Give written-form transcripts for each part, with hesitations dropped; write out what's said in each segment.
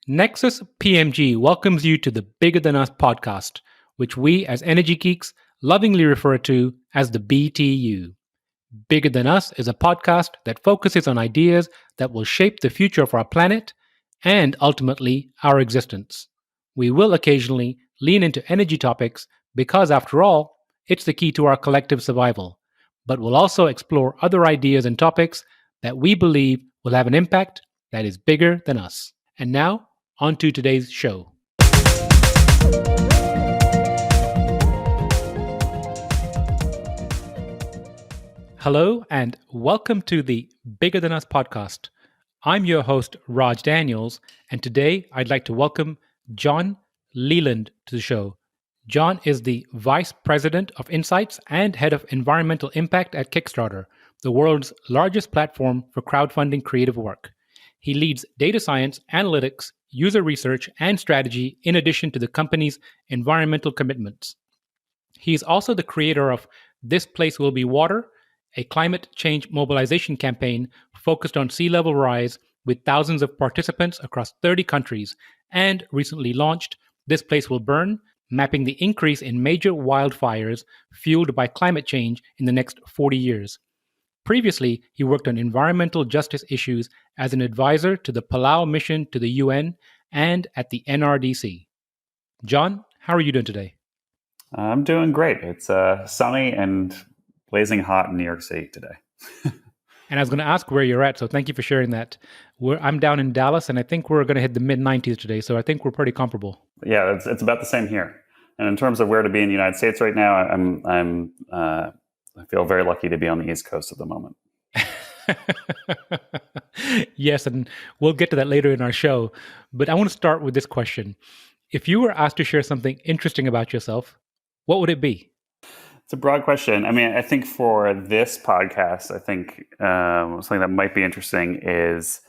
Nexus PMG welcomes you to the Bigger Than Us podcast, which we as energy geeks lovingly refer to as the BTU. Bigger Than Us is a podcast that focuses on ideas that will shape the future of our planet and ultimately our existence. We will occasionally lean into energy topics because, after all, it's the key to our collective survival. But we'll also explore other ideas and topics that we believe will have an impact that is bigger than us. And now, on to today's show. Hello, and welcome to the Bigger Than Us podcast. I'm your host, Raj Daniels, and today I'd like to welcome Jon Leland to the show. Jon is the Vice President of Insights and Head of Environmental Impact at Kickstarter, the world's largest platform for crowdfunding creative work. He leads data science, analytics, user research, and strategy in addition to the company's environmental commitments. He is also the creator of This Place Will Be Water, a climate change mobilization campaign focused on sea level rise with thousands of participants across 30 countries, and recently launched This Place Will Burn, mapping the increase in major wildfires fueled by climate change in the next 40 years. Previously, he worked on environmental justice issues as an advisor to the Palau mission to the UN and at the NRDC. Jon, how are you doing today? I'm doing great. It's sunny and blazing hot in New York City today. And I was going to ask where you're at, so thank you for sharing that. I'm down in Dallas, and I think we're going to hit the mid-90s today, so I think we're pretty comparable. Yeah, it's about the same here. And in terms of where to be in the United States right now, I feel very lucky to be on the East Coast at the moment. Yes, and we'll get to that later in our show. But I want to start with this question. If you were asked to share something interesting about yourself, what would it be? It's a broad question. I mean, I think for this podcast, I think something that might be interesting is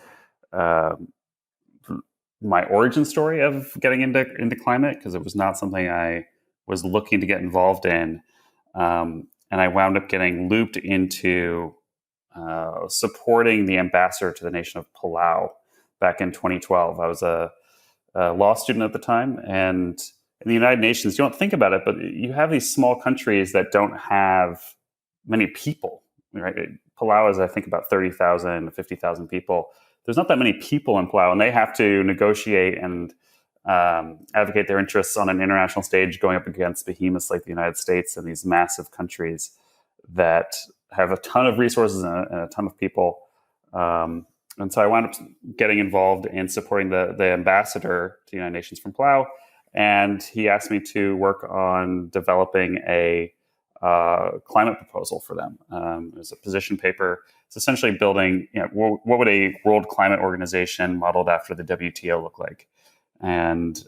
my origin story of getting into climate, because it was not something I was looking to get involved in. And I wound up getting looped into supporting the ambassador to the nation of Palau back in 2012. I was a law student at the time, and in the United Nations, you don't think about it, but you have these small countries that don't have many people, right? Palau is, I think, about 30,000 to 50,000 people. There's not that many people in Palau, and they have to negotiate and advocate their interests on an international stage, going up against behemoths like the United States and these massive countries that have a ton of resources and a ton of people. And so I wound up getting involved in supporting the ambassador to the United Nations from Palau. And he asked me to work on developing a climate proposal for them. It was a position paper. It's essentially building, what would a world climate organization modeled after the WTO look like? And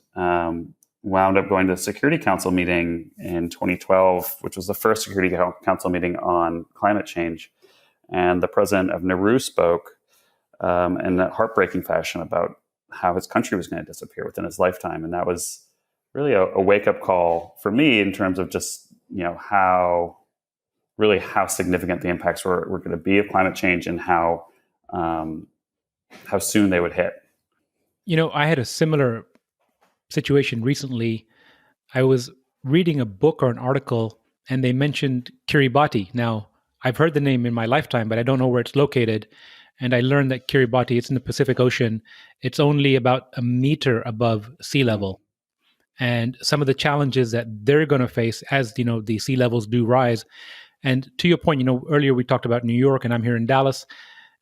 wound up going to the Security Council meeting in 2012, which was the first Security Council meeting on climate change. And the president of Nauru spoke in a heartbreaking fashion about how his country was going to disappear within his lifetime. And that was really a wake-up call for me in terms of just, how significant the impacts were going to be of climate change and how soon they would hit. I had a similar situation recently. I was reading a book or an article, and they mentioned Kiribati. Now, I've heard the name in my lifetime, but I don't know where it's located. And I learned that Kiribati, it's in the Pacific Ocean. It's only about a meter above sea level. And some of the challenges that they're going to face as, the sea levels do rise. And to your point, earlier we talked about New York, and I'm here in Dallas.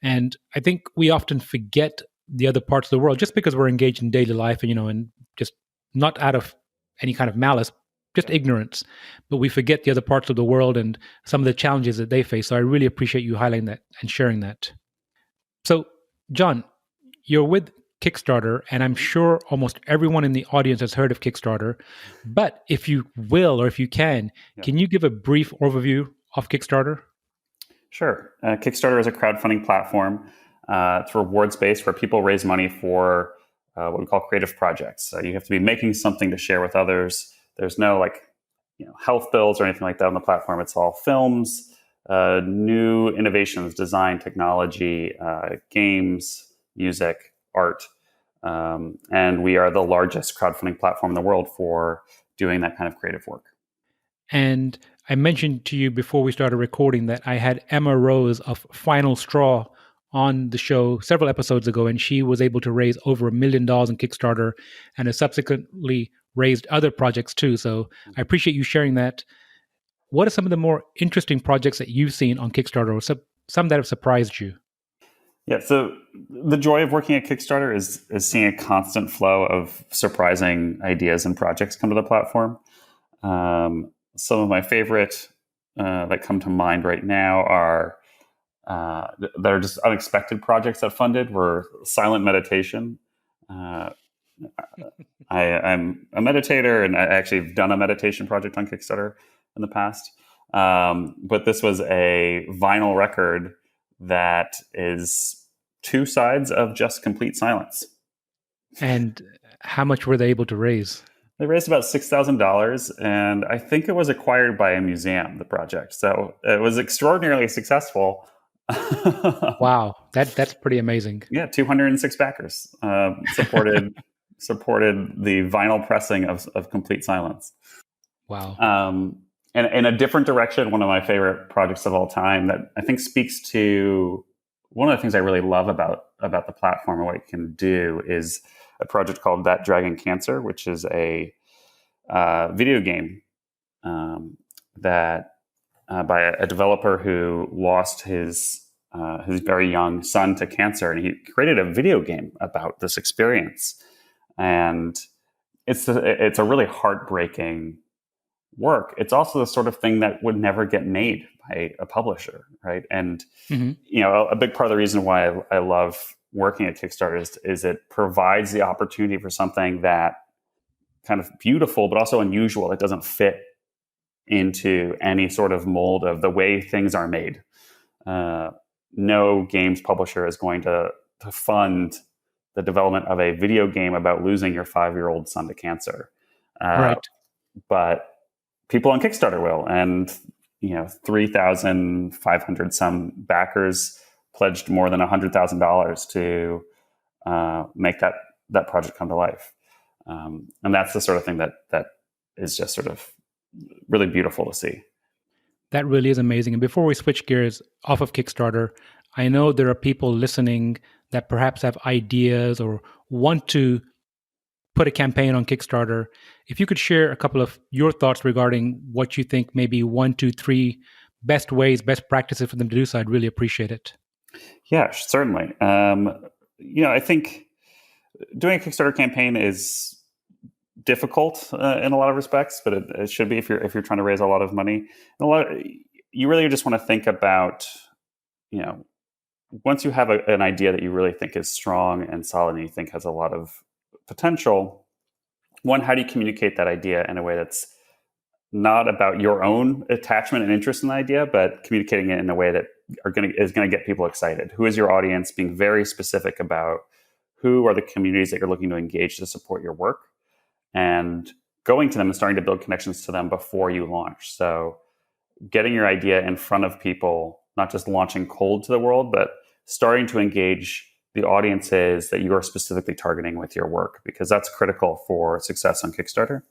And I think we often forget the other parts of the world just because we're engaged in daily life and, and just not out of any kind of malice, just ignorance. But we forget the other parts of the world and some of the challenges that they face. So I really appreciate you highlighting that and sharing that. So, Jon, you're with Kickstarter, and I'm sure almost everyone in the audience has heard of Kickstarter. But if you will, or if you can you give a brief overview of Kickstarter? Sure. Kickstarter is a crowdfunding platform. It's rewards-based, where people raise money for what we call creative projects. So you have to be making something to share with others. There's no health bills or anything like that on the platform. It's all films, new innovations, design, technology, games, music, art. And we are the largest crowdfunding platform in the world for doing that kind of creative work. And I mentioned to you before we started recording that I had Emma Rose of Final Straw on the show several episodes ago, and she was able to raise over $1 million in Kickstarter and has subsequently raised other projects too. So I appreciate you sharing that. What are some of the more interesting projects that you've seen on Kickstarter, or some that have surprised you? Yeah, so the joy of working at Kickstarter is seeing a constant flow of surprising ideas and projects come to the platform. Some of my favorite that come to mind right now are that are just unexpected projects that funded were silent meditation. Uh, I'm a meditator, and I actually have done a meditation project on Kickstarter in the past. But this was a vinyl record that is two sides of just complete silence. And how much were they able to raise? They raised about $6,000, and I think it was acquired by a museum, the project. So it was extraordinarily successful. Wow, that's pretty amazing. Yeah, 206 backers supported the vinyl pressing of Complete Silence. Wow. And in a different direction, one of my favorite projects of all time that I think speaks to one of the things I really love about the platform and what it can do is a project called That Dragon Cancer, which is a video game that by a developer who lost his very young son to cancer, and he created a video game about this experience. And it's a really heartbreaking work. It's also the sort of thing that would never get made by a publisher, right? And a big part of the reason why I love working at Kickstarter is it provides the opportunity for something that kind of beautiful, but also unusual. It doesn't fit into any sort of mold of the way things are made. No games publisher is going to fund the development of a video game about losing your 5-year-old son to cancer. Right. But people on Kickstarter will, and 3,500 some backers pledged more than $100,000 to make that project come to life. And that's the sort of thing that is just sort of really beautiful to see. That really is amazing. And before we switch gears off of Kickstarter, I know there are people listening that perhaps have ideas or want to put a campaign on Kickstarter. If you could share a couple of your thoughts regarding what you think maybe 1, 2, 3 best ways, best practices for them to do so, I'd really appreciate it. Yeah, certainly. I think doing a Kickstarter campaign is difficult in a lot of respects, but it should be if you're trying to raise a lot of money. You really just want to think about, once you have an idea that you really think is strong and solid and you think has a lot of potential, one, how do you communicate that idea in a way that's not about your own attachment and interest in the idea, but communicating it in a way that is going to get people excited? Who is your audience? Being very specific about who are the communities that you're looking to engage to support your work, and going to them and starting to build connections to them before you launch. So getting your idea in front of people, not just launching cold to the world, but starting to engage the audiences that you are specifically targeting with your work, because that's critical for success on Kickstarter.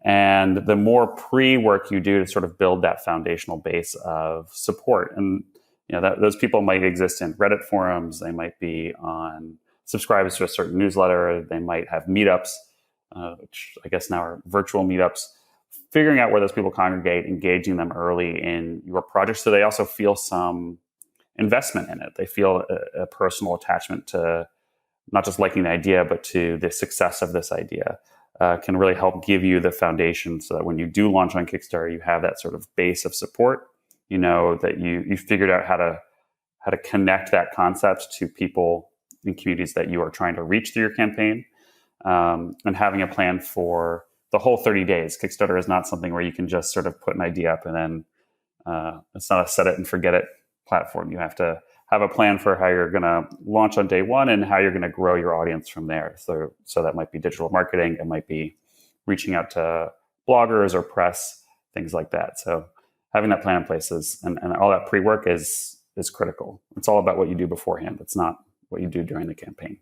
And the more pre-work you do to sort of build that foundational base of support, and those people might exist in Reddit forums, they might be on subscribers to a certain newsletter, they might have meetups, which I guess now are virtual meetups. Figuring out where those people congregate, engaging them early in your project so they also feel some investment in it. They feel a personal attachment to not just liking the idea, but to the success of this idea, can really help give you the foundation so that when you do launch on Kickstarter, you have that sort of base of support. You know that you figured out how to connect that concept to people in communities that you are trying to reach through your campaign, and having a plan for the whole 30 days. Kickstarter is not something where you can just sort of put an idea up and then it's not a set it and forget it platform. You have to have a plan for how you're going to launch on day one and how you're going to grow your audience from there. So that might be digital marketing. It might be reaching out to bloggers or press, things like that. So having that plan in place and all that pre-work is critical. It's all about what you do beforehand. It's not what you do during the campaign.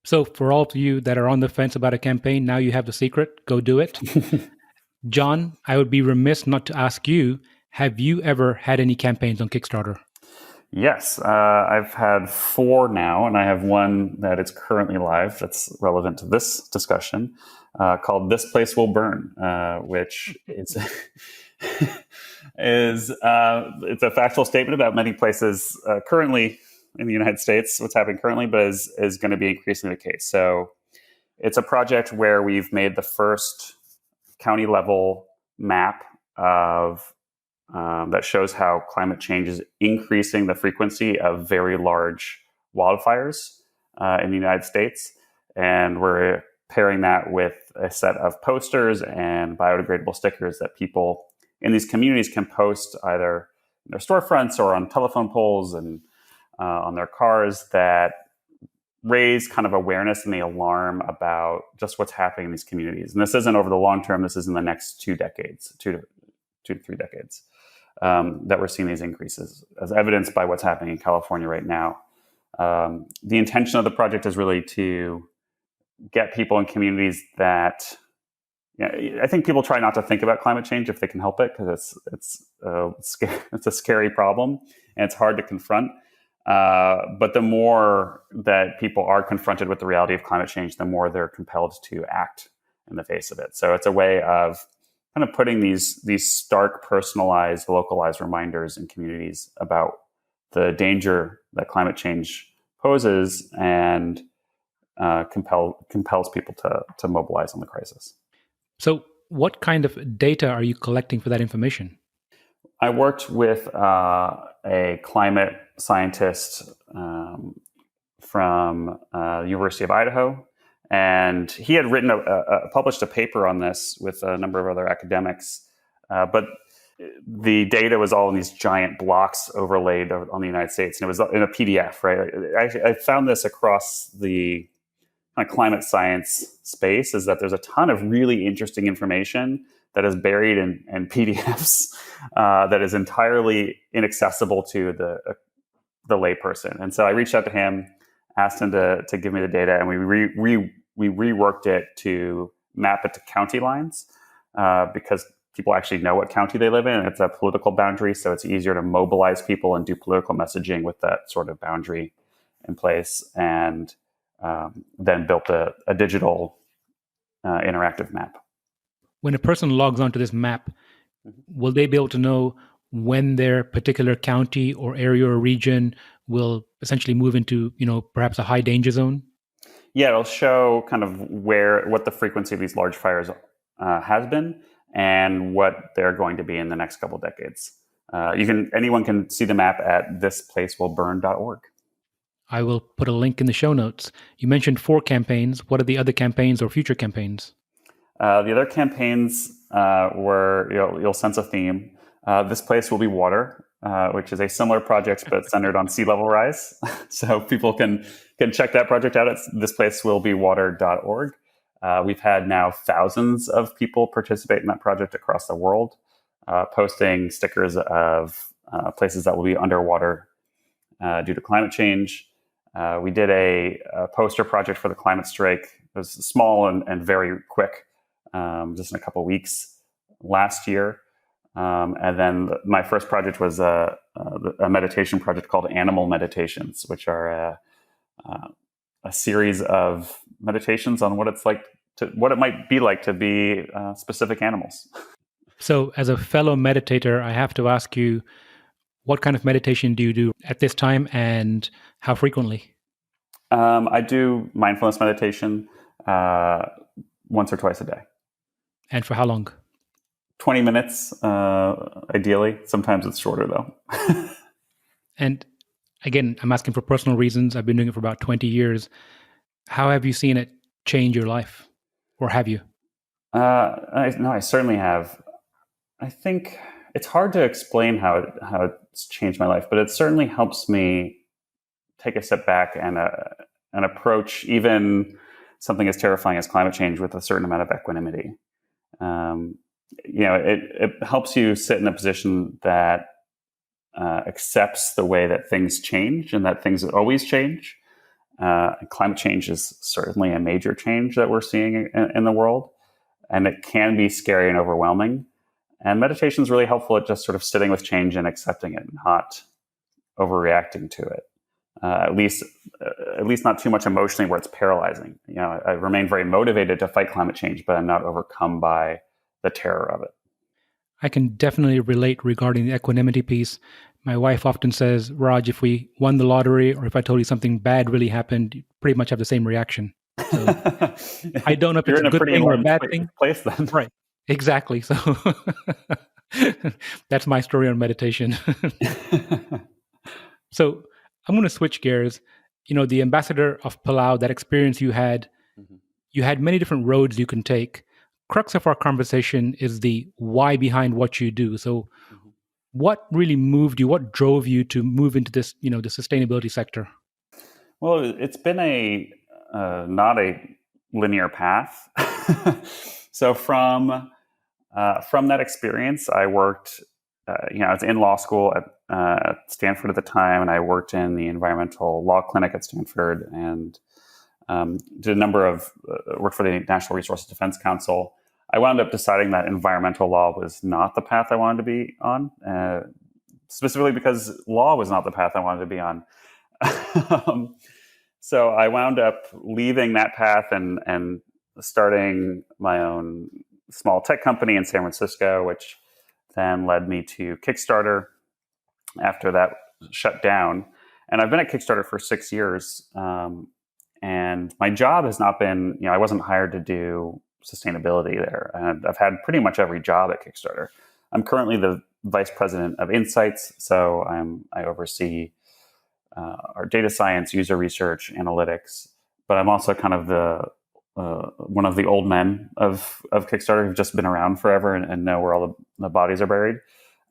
So, for all of you that are on the fence about a campaign, now you have the secret. Go do it. Jon, I would be remiss not to ask you, have you ever had any campaigns on Kickstarter? Yes, I've had 4 now, and I have one that is currently live that's relevant to this discussion, called "This Place Will Burn," which is it's a factual statement about many places currently in the United States, what's happening currently, but is going to be increasingly the case. So it's a project where we've made the first county level map of that shows how climate change is increasing the frequency of very large wildfires in the United States. And we're pairing that with a set of posters and biodegradable stickers that people in these communities can post either in their storefronts or on telephone poles and on their cars that raise kind of awareness and the alarm about just what's happening in these communities. And this isn't over the long term. This is in the next 2 decades, 2 to 3 decades, that we're seeing these increases, as evidenced by what's happening in California right now. The intention of the project is really to get people in communities that, I think people try not to think about climate change if they can help it, because it's a scary problem and it's hard to confront. But the more that people are confronted with the reality of climate change, the more they're compelled to act in the face of it. So it's a way of kind of putting these stark, personalized, localized reminders in communities about the danger that climate change poses, and compels people to mobilize on the crisis. So, what kind of data are you collecting for that information? I worked with a climate scientist from the University of Idaho, and he had published a paper on this with a number of other academics, but the data was all in these giant blocks overlaid on the United States, and it was in a PDF, right? I found this across the climate science space, is that there's a ton of really interesting information that is buried in PDFs that is entirely inaccessible to the layperson. And so I reached out to him, asked him to give me the data, and we reworked it to map it to county lines, because people actually know what county they live in, and it's a political boundary, so it's easier to mobilize people and do political messaging with that sort of boundary in place, and then built a digital interactive map. When a person logs onto this map, will they be able to know when their particular county or area or region will essentially move into, perhaps a high danger zone? Yeah, it'll show kind of what the frequency of these large fires has been and what they're going to be in the next couple of decades. Anyone can see the map at thisplacewillburn.org. I will put a link in the show notes. You mentioned 4 campaigns. What are the other campaigns or future campaigns? The other campaigns were, you'll sense a theme. This Place Will Be Water, which is a similar project but centered on sea level rise. So people can check that project out at thisplacewillbewater.org. We've had now thousands of people participate in that project across the world, posting stickers of places that will be underwater due to climate change. We did a poster project for the climate strike. It was small and very quick, just in a couple of weeks last year. And then my first project was a meditation project called Animal Meditations, which are a series of meditations on what it might be like to be specific animals. So, as a fellow meditator, I have to ask you, what kind of meditation do you do at this time, and how frequently? I do mindfulness meditation once or twice a day. And for how long? 20 minutes, ideally. Sometimes it's shorter, though. And again, I'm asking for personal reasons. I've been doing it for about 20 years. How have you seen it change your life? Or have you? I certainly have. I think it's hard to explain how it's changed my life, but it certainly helps me take a step back and approach even something as terrifying as climate change with a certain amount of equanimity. It helps you sit in a position that accepts the way that things change and that things always change, Climate change is certainly a major change that we're seeing in the world, and it can be scary and overwhelming. And meditation is really helpful at just sort of sitting with change and accepting it, not overreacting to it. At least not too much emotionally where it's paralyzing. I remain very motivated to fight climate change, but I'm not overcome by the terror of it. I can definitely relate regarding the equanimity piece. My wife often says, Raj, if we won the lottery or if I told you something bad really happened, you pretty much have the same reaction. So I don't know if it's a good thing or a bad thing. Place then. Right. Exactly. So that's my story on meditation. So I'm going to switch gears. The ambassador of Palau, that experience you had, you had many different roads you can take. Crux of our conversation is the why behind what you do. So what really moved you? What drove you to move into this, the sustainability sector? Well, it's been not a linear path. So from that experience, I worked. I was in law school at Stanford at the time, and I worked in the environmental law clinic at Stanford, and did a number of work for the National Resources Defense Council. I wound up deciding that environmental law was not the path I wanted to be on, specifically because law was not the path I wanted to be on. So I wound up leaving that path and starting my own small tech company in San Francisco, which then led me to Kickstarter after that shut down. And I've been at Kickstarter for 6 years. And my job has not been, I wasn't hired to do sustainability there. And I've had pretty much every job at Kickstarter. I'm currently the vice president of Insights. So I oversee our data science, user research, analytics. But I'm also kind of one of the old men of Kickstarter who've just been around forever and know where all the bodies are buried.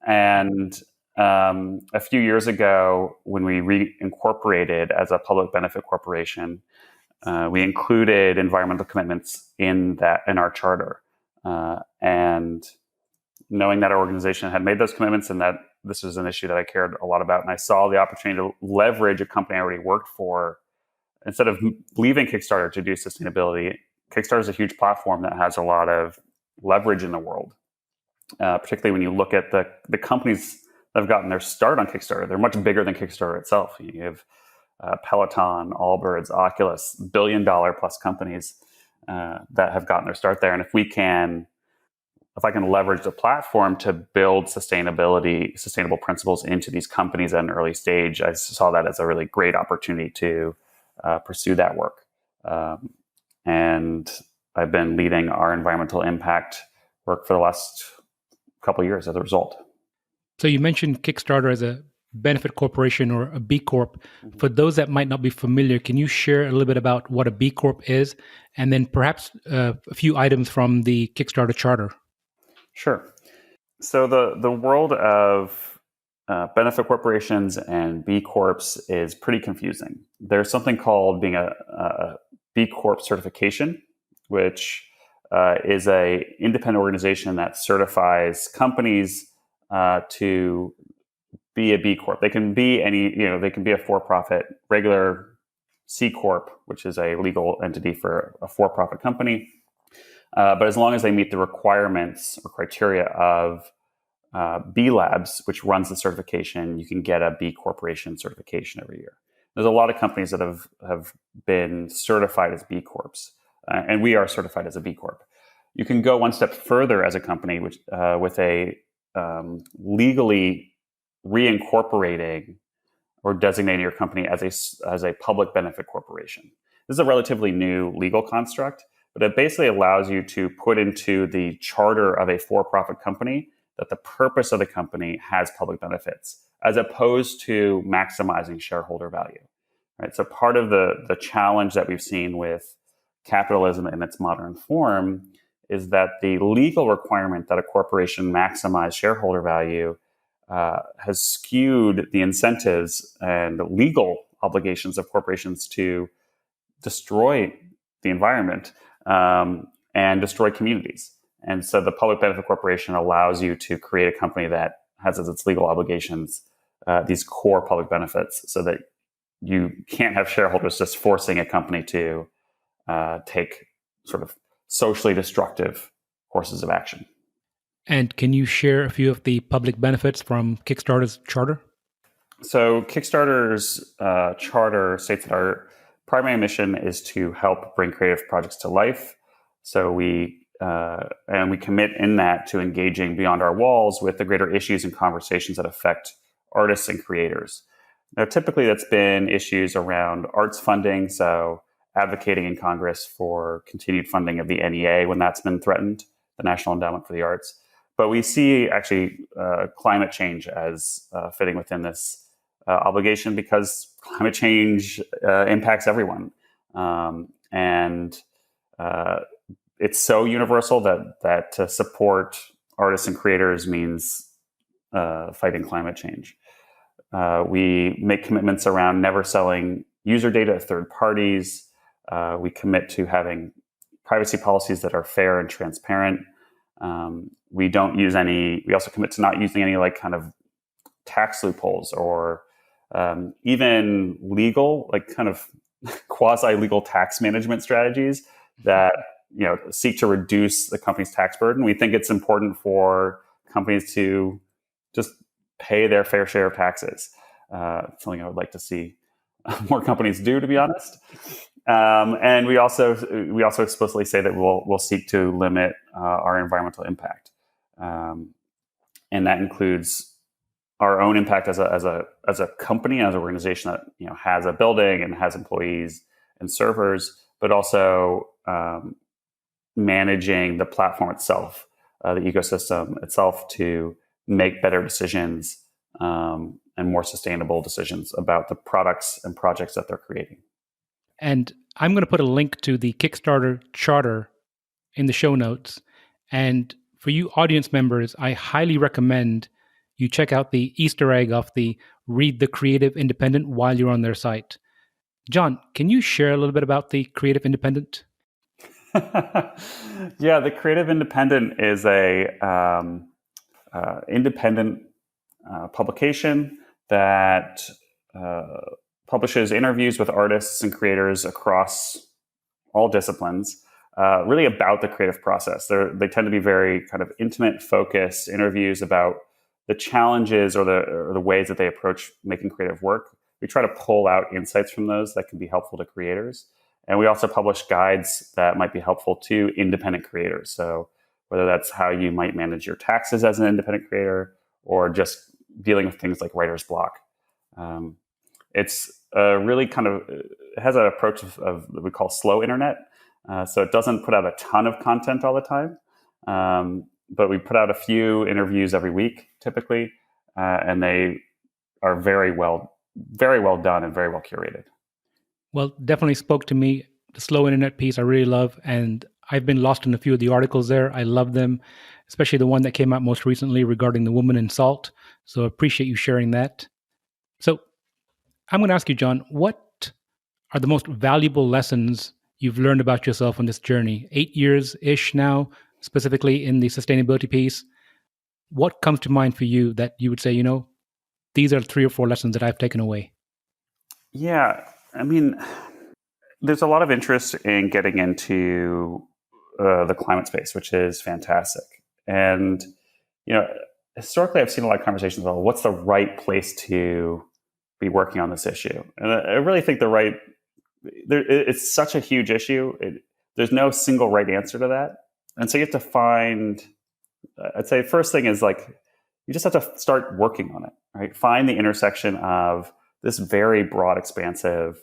And a few years ago, when we reincorporated as a public benefit corporation, we included environmental commitments in our charter. And knowing that our organization had made those commitments and that this was an issue that I cared a lot about, and I saw the opportunity to leverage a company I already worked for. Instead of leaving Kickstarter to do sustainability, Kickstarter is a huge platform that has a lot of leverage in the world, particularly when you look at the companies that have gotten their start on Kickstarter. They're much bigger than Kickstarter itself. You have Peloton, Allbirds, Oculus, billion-dollar plus companies that have gotten their start there. And if I can leverage the platform to build sustainable principles into these companies at an early stage, I saw that as a really great opportunity to pursue that work. And I've been leading our environmental impact work for the last couple of years as a result. So you mentioned Kickstarter as a benefit corporation or a B Corp. For those that might not be familiar, can you share a little bit about what a B Corp is, and then perhaps a few items from the Kickstarter charter? Sure. So the world of benefit corporations and B Corps is pretty confusing. There's something called being a B Corp certification, which is a independent organization that certifies companies to be a B Corp. They can be they can be a for-profit, regular C Corp, which is a legal entity for a for-profit company. But as long as they meet the requirements or criteria of B Labs, which runs the certification, you can get a B Corporation certification every year. There's a lot of companies that have been certified as B Corps, and we are certified as a B Corp. You can go one step further as a company, which with a legally reincorporating or designating your company as a public benefit corporation. This is a relatively new legal construct, but it basically allows you to put into the charter of a for-profit company that the purpose of the company has public benefits, as opposed to maximizing shareholder value. Right? So part of the challenge that we've seen with capitalism in its modern form is that the legal requirement that a corporation maximize shareholder value has skewed the incentives and the legal obligations of corporations to destroy the environment and destroy communities. And so the public benefit corporation allows you to create a company that has as its legal obligations these core public benefits, so that you can't have shareholders just forcing a company to take sort of socially destructive courses of action. And can you share a few of the public benefits from Kickstarter's charter? So Kickstarter's charter states that our primary mission is to help bring creative projects to life. So we commit in that to engaging beyond our walls with the greater issues and conversations that affect artists and creators. Now, typically that's been issues around arts funding, so advocating in Congress for continued funding of the NEA when that's been threatened, the National Endowment for the Arts. But we see actually climate change as fitting within this obligation because climate change impacts everyone. And it's so universal that to support artists and creators means fighting climate change. We make commitments around never selling user data to third parties. We commit to having privacy policies that are fair and transparent. We also commit to not using any like kind of tax loopholes or even legal, like kind of quasi-legal tax management strategies that seek to reduce the company's tax burden. We think it's important for companies to just pay their fair share of taxes. Something I would like to see more companies do, to be honest. And we also explicitly say that we'll seek to limit our environmental impact, and that includes our own impact as a company, as an organization that has a building and has employees and servers, but also managing the platform itself, the ecosystem itself, to make better decisions and more sustainable decisions about the products and projects that they're creating. And I'm going to put a link to the Kickstarter charter in the show notes. And for you audience members, I highly recommend you check out the Easter egg of the Read the Creative Independent while you're on their site. Jon, can you share a little bit about the Creative Independent? Yeah, the Creative Independent is a independent publication that publishes interviews with artists and creators across all disciplines, really about the creative process. They tend to be very kind of intimate, focused interviews about the challenges or the ways that they approach making creative work. We try to pull out insights from those that can be helpful to creators. And we also publish guides that might be helpful to independent creators. So whether that's how you might manage your taxes as an independent creator or just dealing with things like writer's block. It's really it has an approach of what we call slow internet. So it doesn't put out a ton of content all the time. But we put out a few interviews every week, typically, and they are very well done and very well curated. Well, definitely spoke to me. The slow internet piece I really love, and I've been lost in a few of the articles there. I love them, especially the one that came out most recently regarding the woman in salt. So I appreciate you sharing that. So I'm going to ask you, Jon, what are the most valuable lessons you've learned about yourself on this journey? 8 years-ish now, specifically in the sustainability piece. What comes to mind for you that you would say, these are 3 or 4 lessons that I've taken away? Yeah, I mean, there's a lot of interest in getting into the climate space, which is fantastic. And, historically, I've seen a lot of conversations about what's the right place to be working on this issue. And I really think it's such a huge issue. There's no single right answer to that. And so you have to find, I'd say first thing is you just have to start working on it, right? Find the intersection of this very broad, expansive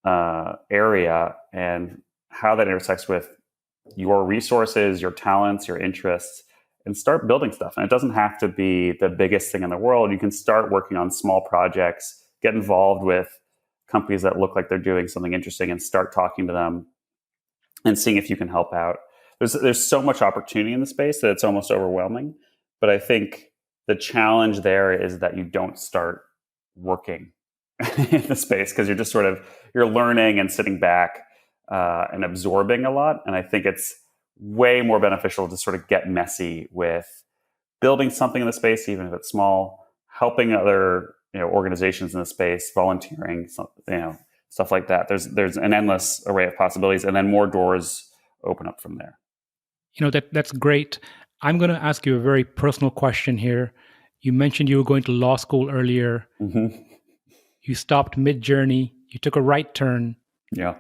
area and how that intersects with your resources, your talents, your interests, and start building stuff. And it doesn't have to be the biggest thing in the world. You can start working on small projects, get involved with companies that look like they're doing something interesting and start talking to them and seeing if you can help out. There's so much opportunity in the space that it's almost overwhelming. But I think the challenge there is that you don't start working in the space because you're just you're learning and sitting back and absorbing a lot. And I think it's way more beneficial to sort of get messy with building something in the space, even if it's small, helping other organizations in the space, volunteering, stuff like that. There's an endless array of possibilities, and then more doors open up from there. That's great. I'm going to ask you a very personal question here. You mentioned you were going to law school earlier. Mm-hmm. You stopped mid-journey. You took a right turn. Yeah.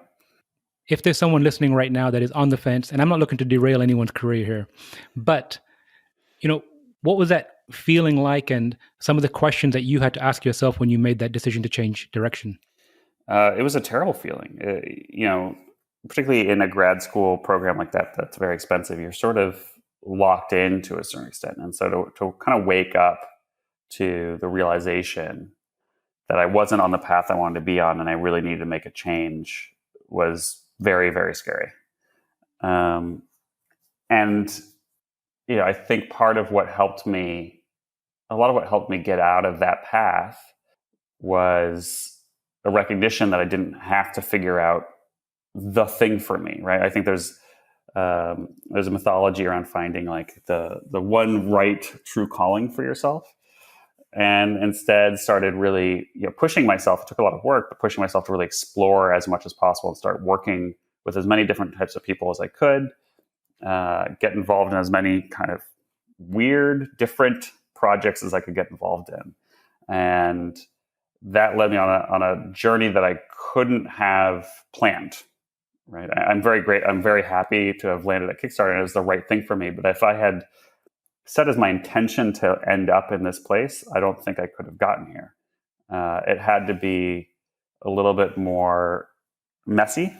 If there's someone listening right now that is on the fence, and I'm not looking to derail anyone's career here, but what was that feeling like, and some of the questions that you had to ask yourself when you made that decision to change direction? It was a terrible feeling. Particularly in a grad school program like that, that's very expensive. You're sort of locked in to a certain extent, and so to kind of wake up to the realization that I wasn't on the path I wanted to be on, and I really needed to make a change, was very, very scary. And I think a lot of what helped me get out of that path was a recognition that I didn't have to figure out the thing for me, right? I think there's a mythology around finding like the one right true calling for yourself, and instead started really pushing myself. It took a lot of work, but pushing myself to really explore as much as possible and start working with as many different types of people as I could, get involved in as many kind of weird, different projects as I could get involved in. And that led me on a journey that I couldn't have planned. Right. I'm very happy to have landed at Kickstarter, and it was the right thing for me. But if I had set as my intention to end up in this place, I don't think I could have gotten here. It had to be a little bit more messy,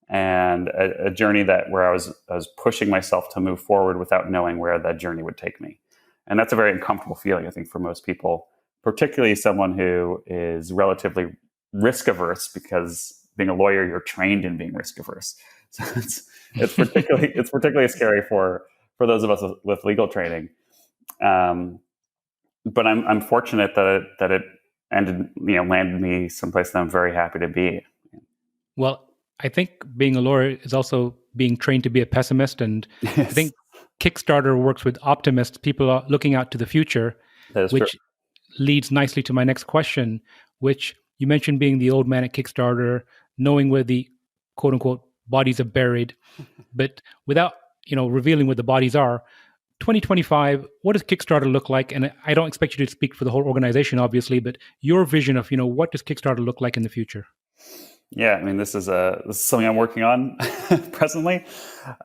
and a journey where I was pushing myself to move forward without knowing where that journey would take me. And that's a very uncomfortable feeling, I think, for most people, particularly someone who is relatively risk averse, because being a lawyer, you're trained in being risk averse. So it's particularly scary for those of us with legal training. But I'm fortunate that it landed me someplace that I'm very happy to be. Well, I think being a lawyer is also being trained to be a pessimist, and yes. I think Kickstarter works with optimists. People are looking out to the future, which leads nicely to my next question, which you mentioned being the old man at Kickstarter, knowing where the quote unquote bodies are buried, but without, revealing where the bodies are. 2025, what does Kickstarter look like? And I don't expect you to speak for the whole organization, obviously, but your vision of, what does Kickstarter look like in the future? Yeah, I mean, this is something I'm working on presently.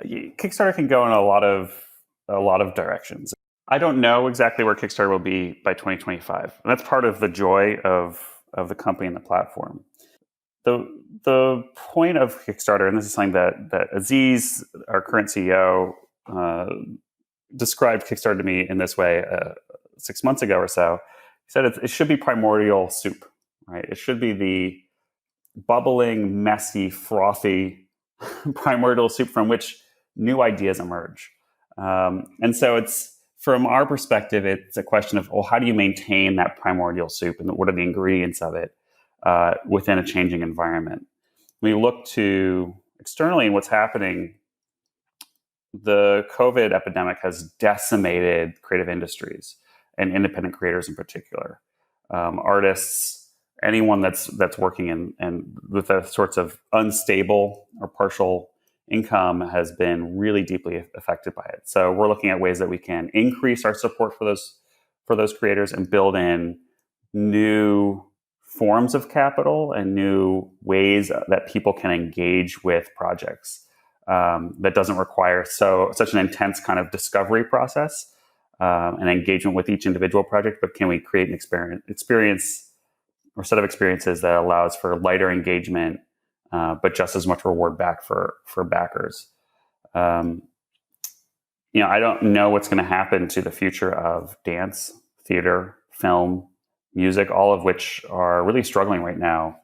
Kickstarter can go in a lot of directions. I don't know exactly where Kickstarter will be by 2025. And that's part of the joy of the company and the platform. The point of Kickstarter, and this is something that Aziz, our current CEO, described Kickstarter to me in this way 6 months ago or so. He said it should be primordial soup, right? It should be the bubbling, messy, frothy primordial soup from which new ideas emerge. And so it's, from our perspective, it's a question of, how do you maintain that primordial soup, and what are the ingredients of it within a changing environment? We look to externally and what's happening. The COVID epidemic has decimated creative industries and independent creators in particular. Artists, anyone that's working in with the sorts of unstable or partial income has been really deeply affected by it. So we're looking at ways that we can increase our support for those creators and build in new forms of capital and new ways that people can engage with projects that doesn't require such an intense kind of discovery process and engagement with each individual project, but can we create an experience or set of experiences that allows for lighter engagement, but just as much reward back for backers. I don't know what's going to happen to the future of dance, theater, film, music, all of which are really struggling right now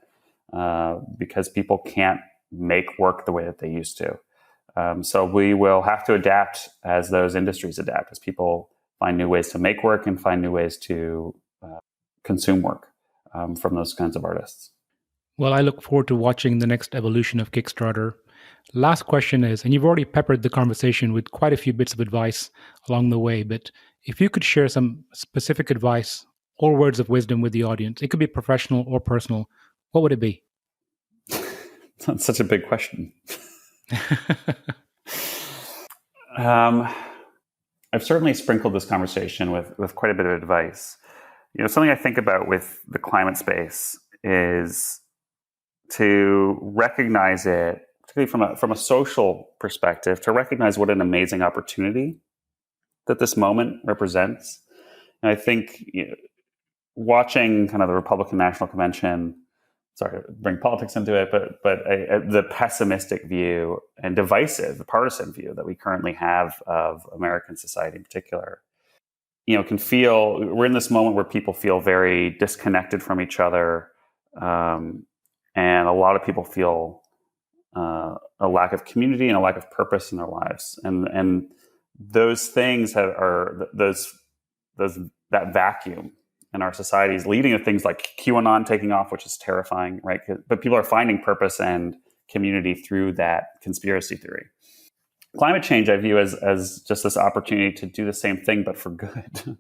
because people can't make work the way that they used to. So we will have to adapt as those industries adapt, as people find new ways to make work and find new ways to consume work from those kinds of artists. Well, I look forward to watching the next evolution of Kickstarter. Last question is, and you've already peppered the conversation with quite a few bits of advice along the way, but if you could share some specific advice or words of wisdom with the audience? It could be professional or personal. What would it be? That's such a big question. I've certainly sprinkled this conversation with quite a bit of advice. Something I think about with the climate space is to recognize it, particularly from a social perspective, to recognize what an amazing opportunity that this moment represents. And I think watching kind of the Republican National Convention, sorry to bring politics into it, but the pessimistic view and divisive, the partisan view that we currently have of American society in particular, can feel, we're in this moment where people feel very disconnected from each other. And a lot of people feel a lack of community and a lack of purpose in their lives. And those things that vacuum in our societies, leading to things like QAnon taking off, which is terrifying, right? But people are finding purpose and community through that conspiracy theory. Climate change, I view as just this opportunity to do the same thing, but for good,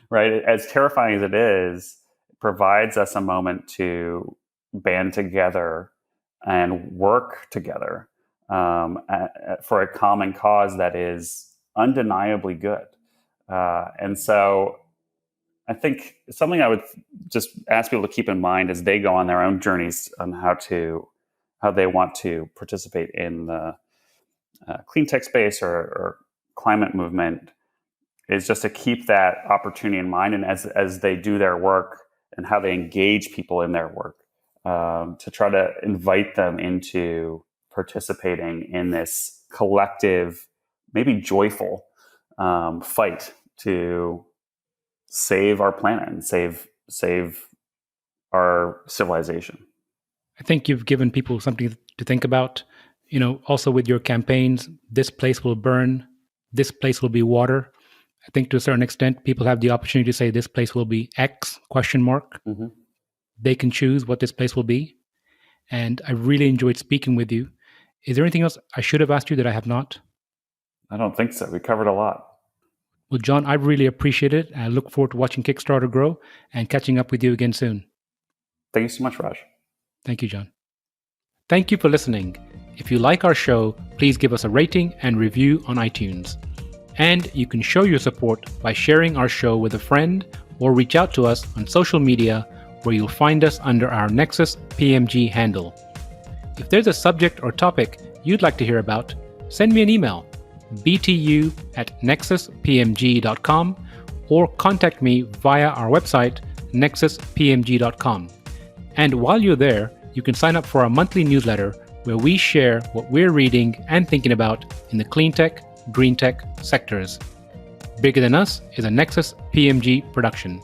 right? As terrifying as it is, it provides us a moment to band together and work together for a common cause that is undeniably good. And so I think something I would just ask people to keep in mind as they go on their own journeys on how they want to participate in the clean tech space or climate movement is just to keep that opportunity in mind. And as they do their work and how they engage people in their work, to try to invite them into participating in this collective, maybe joyful fight to save our planet and save our civilization. I think you've given people something to think about. Also with your campaigns, this place will burn, this place will be water. I think to a certain extent, people have the opportunity to say this place will be X ? Mm-hmm. They can choose what this place will be. And I really enjoyed speaking with you. Is there anything else I should have asked you that I have not? I don't think so. We covered a lot. Well, John, I really appreciate it. I look forward to watching Kickstarter grow and catching up with you again soon. Thank you so much, Raj. Thank you, John. Thank you for listening. If you like our show, please give us a rating and review on iTunes. And you can show your support by sharing our show with a friend or reach out to us on social media, where you'll find us under our Nexus PMG handle. If there's a subject or topic you'd like to hear about, send me an email, btu@nexuspmg.com, or contact me via our website, nexuspmg.com. And while you're there, you can sign up for our monthly newsletter where we share what we're reading and thinking about in the clean tech, green tech sectors. Bigger Than Us is a Nexus PMG production.